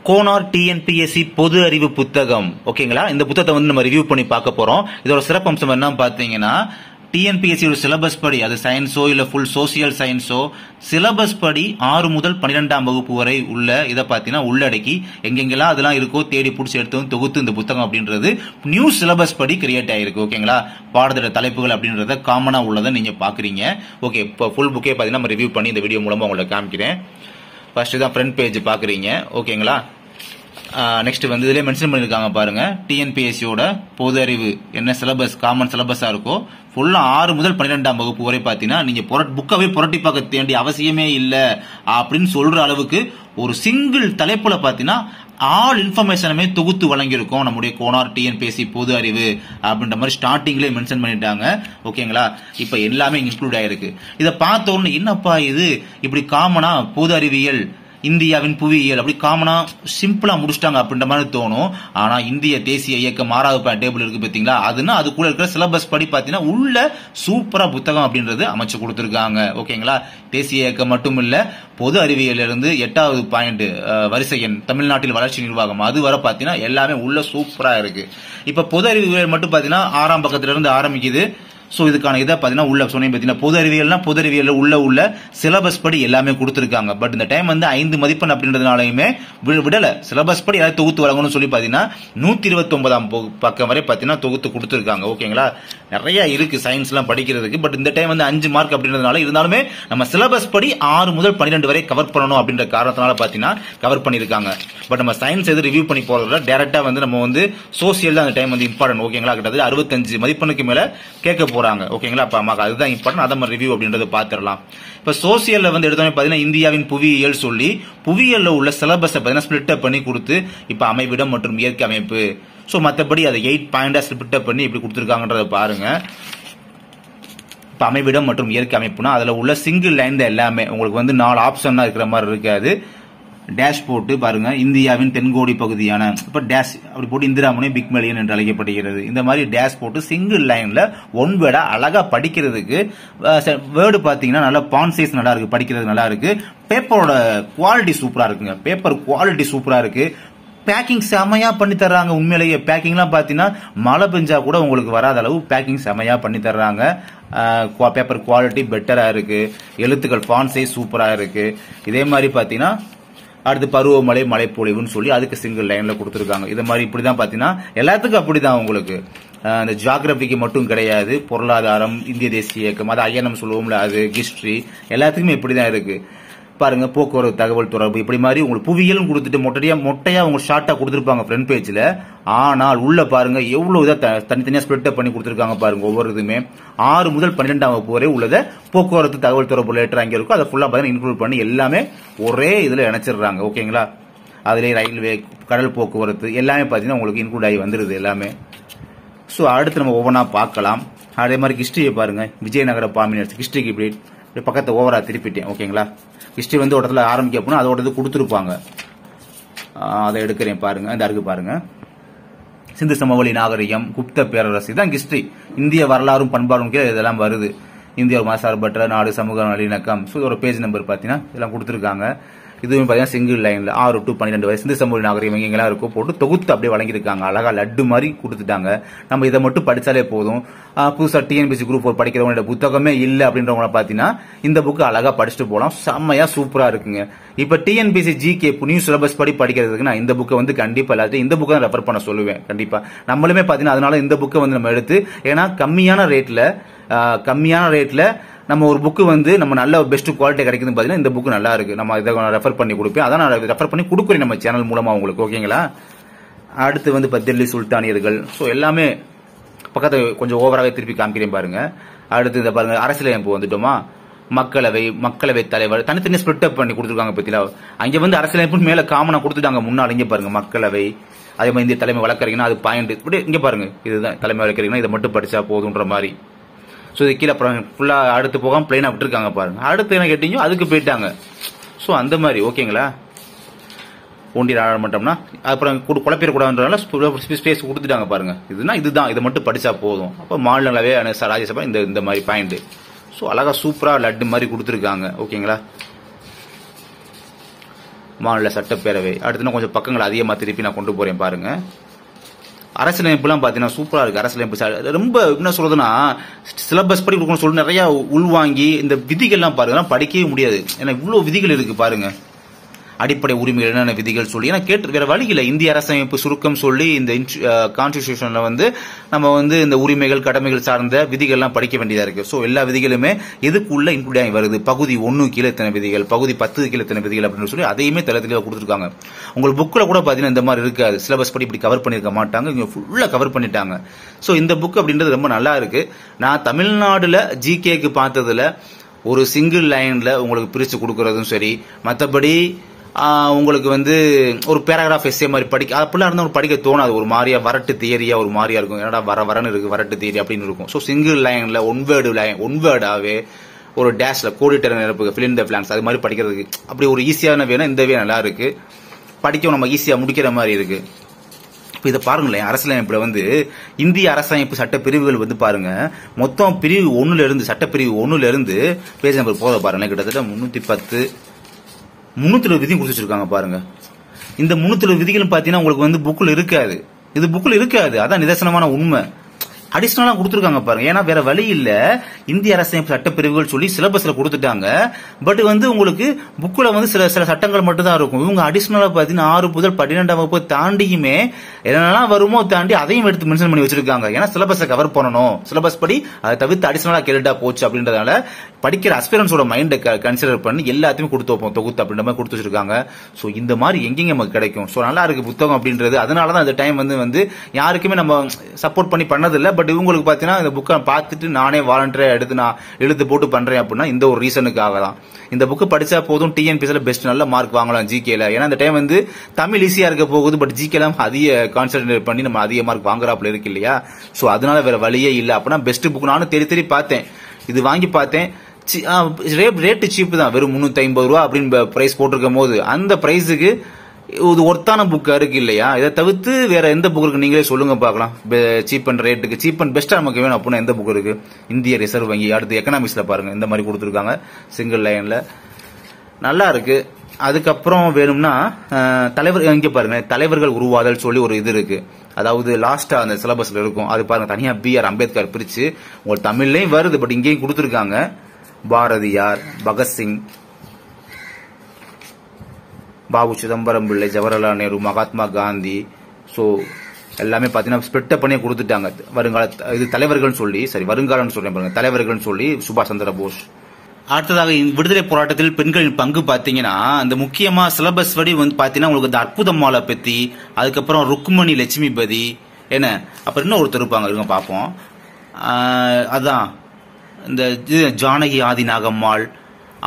Konar TNPSC பொது அறிவு புத்தகம். ஓகேங்களா, இந்த புத்தகத்தை வந்து நம்ம ரிவ்யூ பண்ணி பார்க்க போறோம். இதோட சிறப்பம்சம் என்ன பாத்தீங்கன்னா, டிஎன்பிஎஸ்சி சிலபஸ் படி, அது சயின்ஸோ இல்ல ஃபுல் சோசியல் சயின்ஸோ, சிலபஸ் படி 6 முதல் 12ஆம் வகுப்பு வரை உள்ள இதை பார்த்தீங்கன்னா உள்ளடக்கி எங்கெங்கெல்லாம் அதெல்லாம் இருக்கோ தேடி பிடிச்சி எடுத்து வந்து தொகுத்து இந்த புத்தகம் அப்படின்றது நியூ சிலபஸ் படி கிரியேட் ஆயிருக்கு. ஓகேங்களா, பாடத்திட்ட தலைப்புகள் அப்படின்றத காமனா உள்ளதை நீங்க பாக்குறீங்க. ஓகே, இப்போ ஃபுல் புக்கே பார்த்தீங்கன்னா நம்ம ரிவ்யூ பண்ணி இந்த வீடியோ மூலமா உங்களுக்கு காமிக்கிறேன். ஃபர்ஸ்ட் தான் ஃப்ரண்ட் பேஜ் பாக்குறீங்க. ஓகேங்களா, நெக்ஸ்ட் வந்து இதுல மென்ஷன் பண்ணிருக்காங்க பாருங்க, டிஎன்பிஎஸ்சியோட பொது அறிவு என்ன சிலபஸ் காமன் சிலபஸா இருக்கோ ஃபுல்லா 6 முதல் 12ஆம் வகுப்பு வரை பாத்தீங்கன்னா நீங்க புக்கவே புரட்டி பார்க்க வேண்டிய அவசியமே இல்ல அப்படின்னு சொல்ற அளவுக்கு ஒரு சிங்கிள் தலைப்புல பாத்தீங்கன்னா ஆல் இன்ஃபர்மேஷனுமே தொகுத்து வழங்கியிருக்கோம் நம்முடைய கோனார் டிஎன்பிஎஸ்சி பொது அறிவு அப்படின்ற மாதிரி ஸ்டார்டிங்லேயே மென்ஷன் பண்ணிட்டாங்க. ஓகேங்களா, இப்ப எல்லாமே இன்க்ளூட் ஆயிருக்கு. இதை பார்த்த உடனே என்னப்பா இது இப்படி காமனா பொது அறிவியல், இந்தியாவின் புவியியல் அப்படி காமனா சிம்பிளா முடிச்சிட்டாங்க அப்படின்ற மாதிரி தோணும். ஆனா இந்திய தேசிய இயக்கம் 6வது டேபிள் இருக்கு பாத்தீங்களா, அதுனா அதுக்குள்ள இருக்கிற சிலபஸ் படி பாத்தீங்கன்னா உள்ள சூப்பரா புத்தகம் அப்படின்றது அமைச்சு கொடுத்திருக்காங்க. ஓகேங்களா, தேசிய இயக்கம் மட்டும் இல்ல, பொது அறிவியல் இருந்து 8வது பாயிண்ட் வரிசை எண் தமிழ்நாட்டில் வளர்ச்சி நிர்வாகம் அது வர பாத்தீங்கன்னா எல்லாமே உள்ள சூப்பரா இருக்கு. இப்ப பொது அறிவியல் மட்டும் பாத்தீங்கன்னா 6ஆம் பக்கத்துல இருந்து ஆரம்பிக்குது. சோ இதுக்கான இதை பாத்தீங்கன்னா உள்ள சொன்னேன் பாத்தீங்கன்னா பொது அறிவியல் உள்ள சிலபஸ் படி எல்லாமே கொடுத்திருக்காங்க. பட் இந்த டைம் வந்து 5 மதிப்பெண் அப்படின்றதுனாலயுமே விடல, சிலபஸ் படி ஏதாவது தொகுத்து வழங்கணும்னு சொல்லி பாத்தீங்கன்னா 129ஆம் பக்கம் வரை பாத்தீங்கன்னா தொகுத்து கொடுத்திருக்காங்க. ஓகேங்களா, நிறைய இருக்கு சயின்ஸ் எல்லாம் படிக்கிறதுக்கு. பட் இந்த டைம் வந்து 5 மார்க் அப்படின்றதுனால இருந்தாலுமே நம்ம சிலபஸ் படி 6 முதல் 12 வரை கவர் பண்ணணும் அப்படின்ற காரணத்தினால பாத்தீங்கன்னா கவர் பண்ணிருக்காங்க. பட் நம்ம சயின்ஸ் எது ரிவ்யூ பண்ணி போறதுல டைரக்டா வந்து நம்ம வந்து சோசியல் தான் அந்த டைம் வந்து இம்பார்ட்டன்ட். ஓகேங்களா, கிட்டத்தட்ட 65 மதிப்பெண்ணுக்கு மேல கேட்க போறாங்க. ஓகேங்களா, அப்ப நமக்கு அதுதான் இம்பார்ட்டன்ட், அதை நம்ம ரிவ்யூ அப்படின்றத பாத்துறலாம். இப்ப சோசியல்ல வந்து எடுத்தோமே பாத்தீங்கன்னா இந்தியாவின் புவியியல் சொல்லி புவியியல்ல உள்ள சிலபஸ் பாத்தீங்கன்னா ஸ்பிளிட் அப் பண்ணி கொடுத்து இப்ப அமைவிடம் மற்றும் இயற்கை அமைப்பு, சோ மத்தபடி அதை 8 பாயிண்டா ஸ்பிளிட் அப் பண்ணி இப்படி கொடுத்திருக்காங்கன்றத பாருங்க. இப்ப அமைவிடம் மற்றும் இயற்கை அமைப்புனா அதுல உள்ள சிங்கிள் லைன் தான் எல்லாமே உங்களுக்கு வந்து 4 ஆப்ஷன் தான் இருக்கிற மாதிரி இருக்காது. டேஷ் போட்டு பாருங்க, இந்தியாவின் தென்கோடி பகுதியான இப்ப டேஷ் அப்படி போட்டு இந்திராமணி பிக்மெலியன் என்று அழைக்கப்படுகிறது. இந்த மாதிரி டேஷ் போட்டு சிங்கிள் லைன்ல ஒன் வேர்டா அழகா படிக்கிறதுக்கு வேர்டு பாத்தீங்கன்னா நல்லா பான் சைஸ் நல்லா இருக்கு, படிக்கிறது நல்லா இருக்கு. பேப்பரோட குவாலிட்டி சூப்பரா இருக்குங்க, பேப்பர் குவாலிட்டி சூப்பரா இருக்கு. பேக்கிங் செமையா பண்ணி தர்றாங்க. உண்மையிலேயே பேக்கிங்லாம் பாத்தீங்கன்னா மழை பெஞ்சா கூட உங்களுக்கு வராத அளவு பேக்கிங் செமையா பண்ணி தர்றாங்க. பேப்பர் குவாலிட்டி பெட்டரா இருக்கு, எழுத்துக்கள் ஃபாண்ட் சைஸ் சூப்பரா இருக்கு. இதே மாதிரி பாத்தீங்கன்னா அடுத்து பருவமழை மழைப்பொழிவுன்னு சொல்லி அதுக்கு சிங்கிள் லைன்ல கொடுத்துருக்காங்க. இது மாதிரி இப்படிதான் பாத்தீங்கன்னா எல்லாத்துக்கும் அப்படிதான் உங்களுக்கு இந்த ஜியாகிரபிக்கு மட்டும் கிடையாது, பொருளாதாரம், இந்திய தேசிய இயக்கம், அது ஐஎன்எம் சொல்லுவோம்ல, அது ஹிஸ்டரி, எல்லாத்துக்குமே இப்படிதான் இருக்கு. பாருங்க, போக்குவரத்து தகவல் தொடர்பு இப்படி மாதிரி உங்களுக்கு புவியியல் கொடுத்துட்டு மொட்டையா உங்களுக்கு ஷார்ட்டா கொடுத்துருப்பாங்க ஃப்ரண்ட் பேஜ்ல. ஆனால் உள்ள பாருங்க எவ்வளவு இதை தனித்தனியா ஸ்பிளிட் அப் பண்ணி கொடுத்துருக்காங்க பாருங்க. ஒவ்வொரு இதுமே 6 முதல் 12ஆம் வகுப்பு வரை உள்ளத போக்குவரத்து தகவல் தொடர்பு லேட்டர் அங்கே இருக்கும், அதை ஃபுல்லா பாத்தீங்கன்னா இன்க்ளூட் பண்ணி எல்லாமே ஒரே இதுல இணைச்சிடுறாங்க. ஓகேங்களா, அதுல ரயில்வே, கடல் போக்குவரத்து எல்லாமே பாத்தீங்கன்னா உங்களுக்கு இன்க்ளூட் ஆகி வந்துருது எல்லாமே. சோ அடுத்து நம்ம ஒவ்வொன்றா பார்க்கலாம். அதே மாதிரி ஹிஸ்டரியை பாருங்க, விஜயநகர பாமினர்ஸ் ஹிஸ்டரிக்கு இப்படி பக்கத்தை ஓவரா திருப்பிட்டேன். ஓகேங்களா, ஹிஸ்டரி வந்து ஒரு இடத்துல ஆரம்பிக்க போனா அதோட இது கொடுத்துருப்பாங்க, அதை எடுக்கிறேன் பாருங்க. இந்த அருக்கு பாருங்க, சிந்து சமவெளி நாகரிகம், குப்த பேரரசு, இதான் ஹிஸ்டரி. இந்திய வரலாறும் பண்பாடும் இதெல்லாம் வருது. இந்திய மதசார்பற்ற நாடு, சமூக நல்லிணக்கம், ஒரு பேஜ் நம்பர் பாத்தீங்கன்னா இதெல்லாம் கொடுத்துருக்காங்க. இதுவும் பாத்தீங்கன்னா சிங்கிள் லைன்ல 6 to 12 வரை சிந்து சமவெளி நாகரிகம் எங்கெல்லாம் இருக்கோ போட்டு தொகுத்து அப்படியே வழங்கியிருக்காங்க. அழகா லட்டு மாதிரி கொடுத்துட்டாங்க. நம்ம இதை மட்டும் படிச்சாலே போதும். புதுசா டிஎன்பிஎஸ்சி குரூப் படிக்கிறவங்களோட புத்தகமே இல்ல அப்படின்றவங்கள பாத்தீங்கன்னா இந்த புக்கு அழகா படிச்சுட்டு போலாம். செம்மையா சூப்பரா இருக்குங்க. இப்ப டிஎன்பிஎஸ்சி ஜிகே நியூ சிலபஸ் படி படிக்கிறதுக்கு நான் இந்த புக்கை வந்து கண்டிப்பா எல்லாத்தையும் இந்த புக்கை ரெஃபர் பண்ண சொல்லுவேன். கண்டிப்பா நம்மளுமே பாத்தீங்கன்னா அதனால இந்த புக்கை வந்து நம்ம எடுத்து, ஏன்னா கம்மியான ரேட்ல நம்ம ஒரு புக்கு வந்து நம்ம நல்ல பெஸ்ட் குவாலிட்டி கிடைக்குதுன்னு பாத்தீங்கன்னா இந்த புக்கு நல்லா இருக்கு. நம்ம இதை ரெஃபர் பண்ணி கொடுப்பேன், அதான் நான் ரெஃபர் பண்ணி கொடுக்குறேன் நம்ம சேனல் மூலமா உங்களுக்கு. ஓகேங்களா, அடுத்து வந்து தில்லி சுல்தானியர்கள், சோ எல்லாமே பக்கத்தை கொஞ்சம் ஓவராகவே திருப்பி காமிக்கிறேன் பாருங்க. அடுத்து இந்த பாருங்க அரசியலமைப்பு வந்துட்டோமா, மக்களவை தலைவர் தனித்தனி ஸ்பிளிட் அப் பண்ணி கொடுத்துருக்காங்க. பத்தியா அங்க வந்து அரசியலமைப்பு மேல காமனா கொடுத்துட்டாங்க முன்னாள். இங்க பாருங்க மக்களவை, அதே மாதிரி இந்திய தலைமை வழக்கறிஞர்னா அது பாயிண்ட் இப்படி இங்க பாருங்க, இதுதான் தலைமை வழக்கறிஞர்னா இதை மட்டும் படிச்சா போதுன்ற மாதிரி. சோ இது கீழே ஃபுல்லா அடுத்து போகாம பிளைனா விட்டுருக்காங்க பாருங்க. அடுத்து என்ன கேட்டீங்க அதுக்கு போயிட்டாங்க. சோ அந்த மாதிரி. ஓகேங்களா, ஒன்றிய நாடாளுமன்றம்னா அப்புறம் குழப்பிடக்கூடாதுன்றதுனால ஸ்பேஸ் கொடுத்துட்டாங்க பாருங்க. இதுதான் இதை மட்டும் படிச்சா போதும். அப்ப மாநிலங்களவை, ராஜ்யசபா இந்த மாதிரி பாயிண்ட். சோ அழகா சூப்பரா லட்டு மாதிரி கொடுத்துருக்காங்க. ஓகேங்களா, மாநில சட்டப்பேரவை. அடுத்து கொஞ்சம் பக்கங்கள் அதிகமாக திருப்பி நான் கொண்டு போறேன் பாருங்க. அரசியலமைப்புலாம் பார்த்தீங்கன்னா சூப்பராக இருக்கு. அரசியலமைப்பு ரொம்ப என்ன சொல்றதுன்னா சிலபஸ் படி கொடுக்கணும்னு சொல்லி நிறைய உள்வாங்கி இந்த விதிகள்லாம் பாருங்க படிக்கவே முடியாது. ஏன்னா இவ்வளோ விதிகள் இருக்கு பாருங்க. அடிப்படை உரிமைகள் என்னென்ன விதிகள் சொல்லி ஏன்னா கேட்டு வேற வழி இல்லை. இந்திய அரசமைப்பு சுருக்கம் சொல்லி இந்த கான்ஸ்டிடியூஷன்ல நம்ம இந்த உரிமைகள் கடமைகள் சார்ந்த விதிகள்லாம் படிக்க வேண்டியதா இருக்கு. ஸோ எல்லா விதிகளுமே எதுக்குள்ள இன்க்ளூட் ஆகி வருது. பகுதி 1 கீழே இத்தனை விதிகள், பகுதி 10 கீழே இத்தனை விதிகள் அப்படின்னு சொல்லி அதையுமே தெளிவாக கொடுத்துருக்காங்க. உங்களுக்கு புக்கில் கூட பார்த்தீங்கன்னா இந்த மாதிரி இருக்காது. சிலபஸ் படி இப்படி கவர் பண்ணிருக்க மாட்டாங்க, இவங்க ஃபுல்லாக கவர் பண்ணிட்டாங்க. ஸோ இந்த புக் அப்படின்றது ரொம்ப நல்லா இருக்கு. நான் தமிழ்நாடுல ஜிகேக்கு பார்த்ததுல ஒரு சிங்கிள் லைன்ல உங்களுக்கு பிரிச்சு கொடுக்கறதும் சரி, மற்றபடி உங்களுக்கு ஒரு பேராகிராஃப் எஸ்ஏ மாதிரி அப்படிலாம் இருந்தால் படிக்க தோணாது. ஒரு மாதிரியா வரட்டு தியரியா ஒரு மாதிரியா இருக்கும். என்னடா வரன்னு இருக்கு வரட்டு தியரி அப்படின்னு இருக்கும். ஸோ சிங்கிள் லைன்ல ஒன் வேர்டாவே ஒரு டேஷ்ல கோடிட்டர் நிரப்புங்க ஃபில் இன் தி பிளாங்க்ஸ் அது மாதிரி படிக்கிறதுக்கு அப்படி ஒரு ஈஸியான வேணும். இந்த வே நல்லா இருக்கு, படிக்க நம்ம ஈஸியா முடிக்கிற மாதிரி இருக்கு. இப்போ இதை பாருங்களேன், அரசியலமைப்புல இந்திய அரசமைப்பு சட்ட பிரிவுகள் பாருங்க, மொத்தம் பிரிவு 1ல இருந்து சட்டப்பிரிவு 1ல இருந்து பேஜ் நம்பர் போத பாருங்க, கிட்டத்தட்ட 310 320 விதியும் கொடுத்து வச்சிருக்காங்க பாருங்க. இந்த 320 விதிகள் பாத்தீங்கன்னா உங்களுக்கு புக்ல இருக்காது. இது புக்ல இருக்காது, அதான் நிதர்சனமான உண்மை. அடிஷனலா கொடுத்துருக்காங்க பாருங்க. ஏன்னா வேற வழி இல்ல, இந்திய அரசியல் சட்டப்பிரிவுகள் சொல்லி சிலபஸ்ல கொடுத்துட்டாங்க. பட் உங்களுக்கு புக்ல சில சட்டங்கள் மட்டும் தான் இருக்கும். இவங்க அடிஷனலா பாத்தீங்கன்னா 6 முதல் 12ஆம் வகுப்பு தாண்டியுமே என்னெல்லாம் வருமோ தாண்டி அதையும் எடுத்து மென்ஷன் பண்ணி வச்சிருக்காங்க. ஏன்னா சிலபஸை கவர் பண்ணணும், சிலபஸ் படி அதை தவிர்த்து அடிஷனலா கேட்டுட்டா போச்சு அப்படின்றதால படிக்கிற அஸ்பிரன்ஸோட மைண்டை கன்சிடர் பண்ணி எல்லாத்தையுமே கொடுத்து வைப்போம் தொகுத்து அப்படின்ற மாதிரி கொடுத்து வச்சிருக்காங்க. ஸோ இந்த மாதிரி எங்கெங்க நமக்கு கிடைக்கும். ஸோ நல்லா இருக்கு புத்தகம் அப்படின்றது. அதனாலதான் இந்த டைம் யாருக்குமே நம்ம சப்போர்ட் பண்ணி பண்ணதில்லை. பட் இவங்களுக்கு பாத்தீங்கன்னா இந்த புக்கை பார்த்துட்டு நானே வாலண்டியரா எடுத்து நான் எழுத்து போட்டு பண்றேன் அப்படின்னா இந்த ஒரு ரீசனுக்காக தான். இந்த புக்கு படிச்சா போதும், டிஎன்பிஎஸ்ல பெஸ்ட் நல்ல மார்க் வாங்கலாம் ஜிகேல. ஏன்னா இந்த டைம் தமிழ் ஈஸியா இருக்க போகுது, பட் ஜிகேல அதிக கான்சென்ட்ரேட் பண்ணி நம்ம அதிக மார்க் வாங்குறாப்புல இருக்கு இல்லையா. சோ அதனால வேற வழியே இல்லை. அப்படின்னா பெஸ்ட் புக் நானும் தேடி பார்த்தேன், இது வாங்கி பார்த்தேன். ரேட்டு சீப் தான், வெறும் 350 ரூபா அப்படின்னு பிரைஸ் போட்டிருக்கும் போது அந்த பிரைஸுக்கு இது ஒர்த்தான புக்கா இருக்கு இல்லையா. இதை தவிர்த்து வேற எந்த புக் இருக்கு நீங்களே சொல்லுங்க பார்க்கலாம். சீப் அண்ட் ரேட்டுக்கு சீப் அண்ட் பெஸ்டா நமக்கு வேணும் அப்படின்னா எந்த புக் இருக்கு. இந்திய ரிசர்வ் வங்கி, அடுத்து எக்கனாமிக்ஸ்ல பாருங்க இந்த மாதிரி கொடுத்துருக்காங்க சிங்கிள் லைன்ல, நல்லா இருக்கு. அதுக்கப்புறம் வேணும்னா தலைவர் இங்க பாருங்க, தலைவர்கள் உருவாதல் சொல்லி ஒரு இது இருக்கு. அதாவது லாஸ்டா அந்த சிலபஸ்ல இருக்கும், அது பாருங்க தனியா BR அம்பேத்கர் பிரிச்சு உங்களுக்கு தமிழ்லயும் வருது, பட் இங்கேயும் கொடுத்துருக்காங்க. பாரதியார், பகத்சிங், பாபு சிதம்பரம் பிள்ளை, ஜவஹர்லால் நேரு, மகாத்மா காந்தி. ஸோ எல்லாமே பார்த்தீங்கன்னா ஸ்பிளிட் பண்ணி கொடுத்துட்டாங்க. வருங்கால இது தலைவர்கள் சொல்லி, சரி வருங்காலம்னு சொல்றேன் பாருங்க, தலைவர்கள் சொல்லி சுபாஷ் சந்திர போஸ். அடுத்ததாக விடுதலை போராட்டத்தில் பெண்களின் பங்கு பார்த்தீங்கன்னா அந்த முக்கியமா சிலபஸ் படி பார்த்தீங்கன்னா உங்களுக்கு இந்த அற்புதமாலை பத்தி, அதுக்கப்புறம் ருக்குமணி லட்சுமிபதி என்ன அப்புறம் இன்னும் ஒருத்தர் இருப்பாங்க, இருங்க பார்ப்போம். அதான் இந்த ஜானகி ஆதி நாகம்மாள்,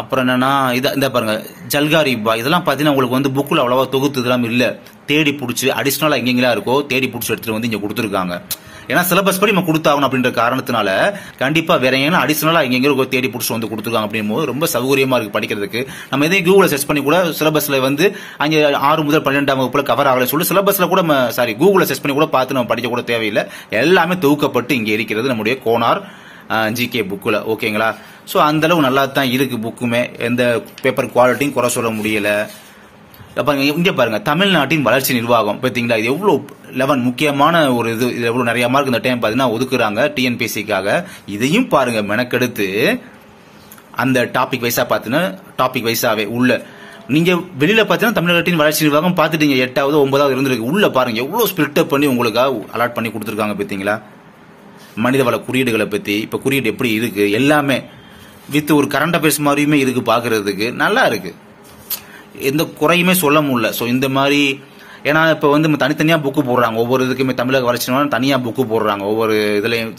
அப்புறம் என்னன்னா இந்த பாருங்க ஜல்காரிபா. இதெல்லாம் பாத்தீங்கன்னா உங்களுக்கு புக்குல அவ்வளவா தொகுத்து இதெல்லாம் இல்ல, தேடி பிடிச்சி அடிஷனலா எங்கெங்கெல்லாம் இருக்கோ தேடி பிடிச்சி எடுத்துட்டு இங்க கொடுத்துருக்காங்க. ஏன்னா சிலபஸ் படி நம்ம கொடுத்தாகணும் அப்படின்ற காரணத்தினால கண்டிப்பா வேற எங்கன்னா அடிஷனலா எங்கெங்க தேடி பிடிச்சி கொடுத்துருக்காங்க அப்படின் போது ரொம்ப சௌகரியமா இருக்கு படிக்கிறதுக்கு. நம்ம எதையும் கூகுள சர்ச் பண்ணி கூட சிலபஸ்ல அங்க 6 முதல் 12ஆம் வகுப்புல கவர் ஆகல சொல்லி சிலபஸ்ல கூட கூகுள சர்ச் பண்ணி கூட பார்த்து நம்ம படிக்க கூட தேவையில்லை. எல்லாமே தொகுக்கப்பட்டு இங்க இருக்கிறது நம்முடைய கோனார் ஜிகே புக்குல. ஓகேங்களா. ஸோ அந்த அளவு நல்லா தான் இருக்கு புக்குமே, எந்த பேப்பர் குவாலிட்டியும் குறை சொல்ல முடியல. இங்க பாருங்க தமிழ்நாட்டின் வளர்ச்சி நிர்வாகம் பார்த்தீங்களா, இது எவ்வளவு 11 முக்கியமான ஒரு இது எவ்வளவு நிறைய மார்க் இந்த டைம் பாத்தீங்கன்னா ஒதுக்குறாங்க டிஎன்பிஎஸ்சிக்காக. இதையும் பாருங்க மெனக்கெடுத்து அந்த டாபிக் வைஸா பாத்தீங்கன்னா டாபிக் வைஸாவே உள்ள நீங்க வெளியில பாத்தீங்கன்னா தமிழ்நாட்டின் வளர்ச்சி நிர்வாகம் பாத்துட்டீங்க, 8வது 9வது இருந்திருக்கு. உள்ள பாருங்க எவ்வளவு ஸ்பிளிட் அப் பண்ணி உங்களுக்காக அலாட் பண்ணி கொடுத்துருக்காங்க பார்த்தீங்களா. மனிதவள குறியீடுகளை பத்தி இப்ப குறியீடு எப்படி இருக்கு எல்லாமே வித் ஒரு கரண்ட் அஃபேர்ஸ் மாதிரியுமே இருக்கு, பாக்குறதுக்கு நல்லா இருக்கு, எந்த குறையுமே சொல்ல முடியல. ஸோ இந்த மாதிரி ஏன்னா இப்ப தனித்தனியா புக்கு போடுறாங்க, ஒவ்வொரு இதுக்குமே தமிழக வளர்ச்சி தனியா புக்கு போடுறாங்க, ஒவ்வொரு இதுலயும்